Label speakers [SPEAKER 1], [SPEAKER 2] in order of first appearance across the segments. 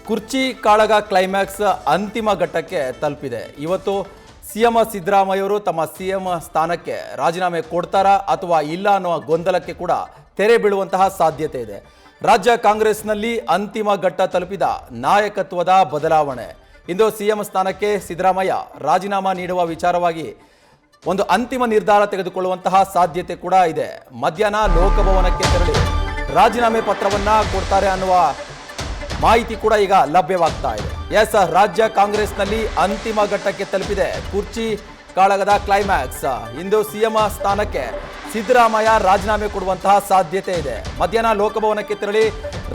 [SPEAKER 1] ಕುರ್ಚಿ ಕಾಳಗ ಕ್ಲೈಮ್ಯಾಕ್ಸ್ ಅಂತಿಮ ಘಟ್ಟಕ್ಕೆ ತಲುಪಿದೆ. ಇವತ್ತು ಸಿಎಂ ಸಿದ್ದರಾಮಯ್ಯವರು ತಮ್ಮ ಸಿಎಂ ಸ್ಥಾನಕ್ಕೆ ರಾಜೀನಾಮೆ ಕೊಡ್ತಾರಾ ಅಥವಾ ಇಲ್ಲ ಅನ್ನೋ ಗೊಂದಲಕ್ಕೆ ಕೂಡ ತೆರೆ ಬೀಳುವಂತಹ ಸಾಧ್ಯತೆ ಇದೆ. ರಾಜ್ಯ ಕಾಂಗ್ರೆಸ್ನಲ್ಲಿ ಅಂತಿಮ ಘಟ್ಟ ತಲುಪಿದ ನಾಯಕತ್ವದ ಬದಲಾವಣೆ. ಇಂದು ಸಿಎಂ ಸ್ಥಾನಕ್ಕೆ ಸಿದ್ದರಾಮಯ್ಯ ರಾಜೀನಾಮೆ ನೀಡುವ ವಿಚಾರವಾಗಿ ಒಂದು ಅಂತಿಮ ನಿರ್ಧಾರ ತೆಗೆದುಕೊಳ್ಳುವಂತಹ ಸಾಧ್ಯತೆ ಕೂಡ ಇದೆ. ಮಧ್ಯಾಹ್ನ ಲೋಕಭವನಕ್ಕೆ ತೆರಳಿ ರಾಜೀನಾಮೆ ಪತ್ರವನ್ನ ಕೊಡ್ತಾರೆ ಅನ್ನುವ ಮಾಹಿತಿ ಕೂಡ ಈಗ ಲಭ್ಯವಾಗ್ತಾ ಇದೆ. ಎಸ್, ರಾಜ್ಯ ಕಾಂಗ್ರೆಸ್ನಲ್ಲಿ ಅಂತಿಮ ಘಟ್ಟಕ್ಕೆ ತಲುಪಿದೆ ಕುರ್ಚಿ ಕಾಳಗದ ಕ್ಲೈಮ್ಯಾಕ್ಸ್. ಇಂದು ಸಿಎಂ ಸ್ಥಾನಕ್ಕೆ ಸಿದ್ದರಾಮಯ್ಯ ರಾಜೀನಾಮೆ ಕೊಡುವಂತಹ ಸಾಧ್ಯತೆ ಇದೆ. ಮಧ್ಯಾಹ್ನ ಲೋಕಭವನಕ್ಕೆ ತೆರಳಿ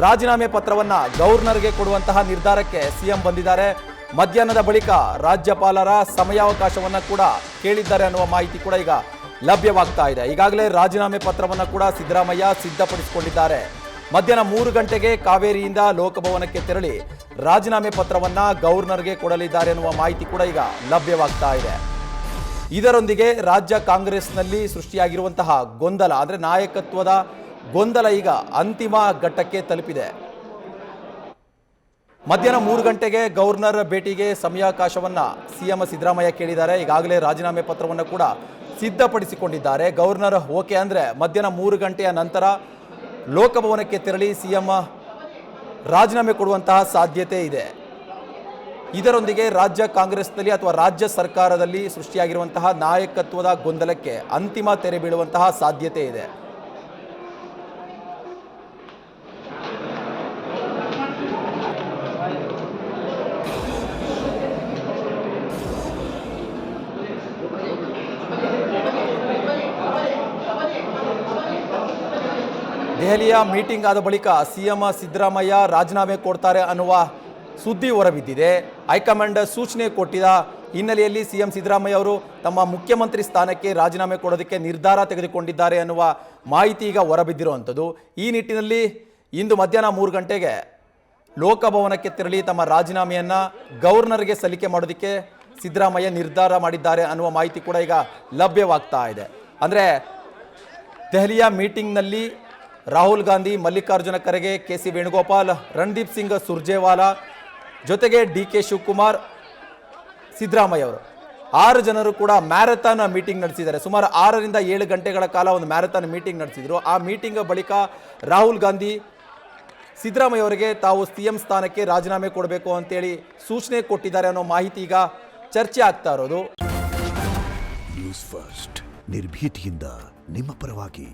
[SPEAKER 1] ರಾಜೀನಾಮೆ ಪತ್ರವನ್ನ ಗವರ್ನರ್ಗೆ ಕೊಡುವಂತಹ ನಿರ್ಧಾರಕ್ಕೆ ಸಿಎಂ ಬಂದಿದ್ದಾರೆ. ಮಧ್ಯಾಹ್ನದ ಬಳಿಕ ರಾಜ್ಯಪಾಲರ ಸಮಯಾವಕಾಶವನ್ನ ಕೂಡ ಕೇಳಿದ್ದಾರೆ ಅನ್ನುವ ಮಾಹಿತಿ ಕೂಡ ಈಗ ಲಭ್ಯವಾಗ್ತಾ ಇದೆ. ಈಗಾಗಲೇ ರಾಜೀನಾಮೆ ಪತ್ರವನ್ನ ಕೂಡ ಸಿದ್ದರಾಮಯ್ಯ ಸಿದ್ಧಪಡಿಸಿಕೊಂಡಿದ್ದಾರೆ. ಮಧ್ಯಾಹ್ನ 3 ಗಂಟೆಗೆ ಕಾವೇರಿಯಿಂದ ಲೋಕಭವನಕ್ಕೆ ತೆರಳಿ ರಾಜೀನಾಮೆ ಪತ್ರವನ್ನ ಗವರ್ನರ್ಗೆ ಕೊಡಲಿದ್ದಾರೆ ಎನ್ನುವ ಮಾಹಿತಿ ಕೂಡ ಈಗ ಲಭ್ಯವಾಗ್ತಾ ಇದೆ. ಇದರೊಂದಿಗೆ ರಾಜ್ಯ ಕಾಂಗ್ರೆಸ್ನಲ್ಲಿ ಸೃಷ್ಟಿಯಾಗಿರುವಂತಹ ಗೊಂದಲ, ಅಂದ್ರೆ ನಾಯಕತ್ವದ ಗೊಂದಲ ಈಗ ಅಂತಿಮ ಘಟ್ಟಕ್ಕೆ ತಲುಪಿದೆ. ಮಧ್ಯಾಹ್ನ 3 ಗಂಟೆಗೆ ಗವರ್ನರ್ ಭೇಟಿಗೆ ಸಮಯಾವಕಾಶವನ್ನ ಸಿಎಂ ಸಿದ್ದರಾಮಯ್ಯ ಕೇಳಿದ್ದಾರೆ. ಈಗಾಗಲೇ ರಾಜೀನಾಮೆ ಪತ್ರವನ್ನು ಕೂಡ ಸಿದ್ಧಪಡಿಸಿಕೊಂಡಿದ್ದಾರೆ. ಗವರ್ನರ್ ಓಕೆ ಅಂದ್ರೆ ಮಧ್ಯಾಹ್ನ 3 ಗಂಟೆಯ ನಂತರ ಲೋಕಭವನಕ್ಕೆ ತೆರಳಿ ಸಿಎಂ ರಾಜೀನಾಮೆ ಕೊಡುವಂತಹ ಸಾಧ್ಯತೆ ಇದೆ. ಇದರೊಂದಿಗೆ ರಾಜ್ಯ ಕಾಂಗ್ರೆಸ್ನಲ್ಲಿ ಅಥವಾ ರಾಜ್ಯ ಸರ್ಕಾರದಲ್ಲಿ ಸೃಷ್ಟಿಯಾಗಿರುವಂತಹ ನಾಯಕತ್ವದ ಗೊಂದಲಕ್ಕೆ ಅಂತಿಮ ತೆರೆ ಬೀಳುವಂತಹ ಸಾಧ್ಯತೆ ಇದೆ. ದೆಹಲಿಯ ಮೀಟಿಂಗ್ ಆದ ಬಳಿಕ ಸಿಎಂ ಸಿದ್ದರಾಮಯ್ಯ ರಾಜೀನಾಮೆ ಕೊಡ್ತಾರೆ ಅನ್ನುವ ಸುದ್ದಿ ಹೊರಬಿದ್ದಿದೆ. ಹೈಕಮಾಂಡ್ ಸೂಚನೆ ಕೊಟ್ಟಿದ್ದ ಹಿನ್ನೆಲೆಯಲ್ಲಿ ಸಿಎಂ ಸಿದ್ದರಾಮಯ್ಯ ಅವರು ತಮ್ಮ ಮುಖ್ಯಮಂತ್ರಿ ಸ್ಥಾನಕ್ಕೆ ರಾಜೀನಾಮೆ ಕೊಡೋದಕ್ಕೆ ನಿರ್ಧಾರ ತೆಗೆದುಕೊಂಡಿದ್ದಾರೆ ಅನ್ನುವ ಮಾಹಿತಿ ಈಗ ಹೊರಬಿದ್ದಿರುವಂಥದ್ದು. ಈ ನಿಟ್ಟಿನಲ್ಲಿ ಇಂದು ಮಧ್ಯಾಹ್ನ 3 ಗಂಟೆಗೆ ಲೋಕಭವನಕ್ಕೆ ತೆರಳಿ ತಮ್ಮ ರಾಜೀನಾಮೆಯನ್ನು ಗವರ್ನರ್ಗೆ ಸಲ್ಲಿಕೆ ಮಾಡೋದಕ್ಕೆ ಸಿದ್ದರಾಮಯ್ಯ ನಿರ್ಧಾರ ಮಾಡಿದ್ದಾರೆ ಅನ್ನುವ ಮಾಹಿತಿ ಕೂಡ ಈಗ ಲಭ್ಯವಾಗ್ತಾ ಇದೆ. ಅಂದರೆ ದೆಹಲಿಯ ಮೀಟಿಂಗ್ನಲ್ಲಿ ರಾಹುಲ್ ಗಾಂಧಿ, ಮಲ್ಲಿಕಾರ್ಜುನ ಖರ್ಗೆ, ಕೆ.ಸಿ. ವೇಣುಗೋಪಾಲ್, ರಣದೀಪ್ ಸಿಂಗ್ ಸುರ್ಜೇವಾಲಾ ಜೊತೆಗೆ ಡಿ.ಕೆ. ಶಿವಕುಮಾರ್, ಸಿದ್ದರಾಮಯ್ಯ ಅವರು 6 ಜನರು ಕೂಡ ಮ್ಯಾರಥಾನ್ ಮೀಟಿಂಗ್ ನಡೆಸಿದ್ದಾರೆ. ಸುಮಾರು 6 ರಿಂದ 7 ಗಂಟೆಗಳ ಕಾಲ ಒಂದು ಮ್ಯಾರಥಾನ್ ಮೀಟಿಂಗ್ ನಡೆಸಿದ್ರು. ಆ ಮೀಟಿಂಗ್ ಬಳಿಕ ರಾಹುಲ್ ಗಾಂಧಿ ಸಿದ್ದರಾಮಯ್ಯ ಅವರಿಗೆ ತಾವು ಸಿಎಂ ಸ್ಥಾನಕ್ಕೆ ರಾಜೀನಾಮೆ ಕೊಡಬೇಕು ಅಂತೇಳಿ ಸೂಚನೆ ಕೊಟ್ಟಿದ್ದಾರೆ ಅನ್ನೋ ಮಾಹಿತಿ ಈಗ ಚರ್ಚೆ ಆಗ್ತಾ ಇರೋದು.
[SPEAKER 2] ನ್ಯೂಸ್ ಫಸ್ಟ್, ನಿರ್ಭೀತಿಯಿಂದ ನಿಮ್ಮ ಪರವಾಗಿ.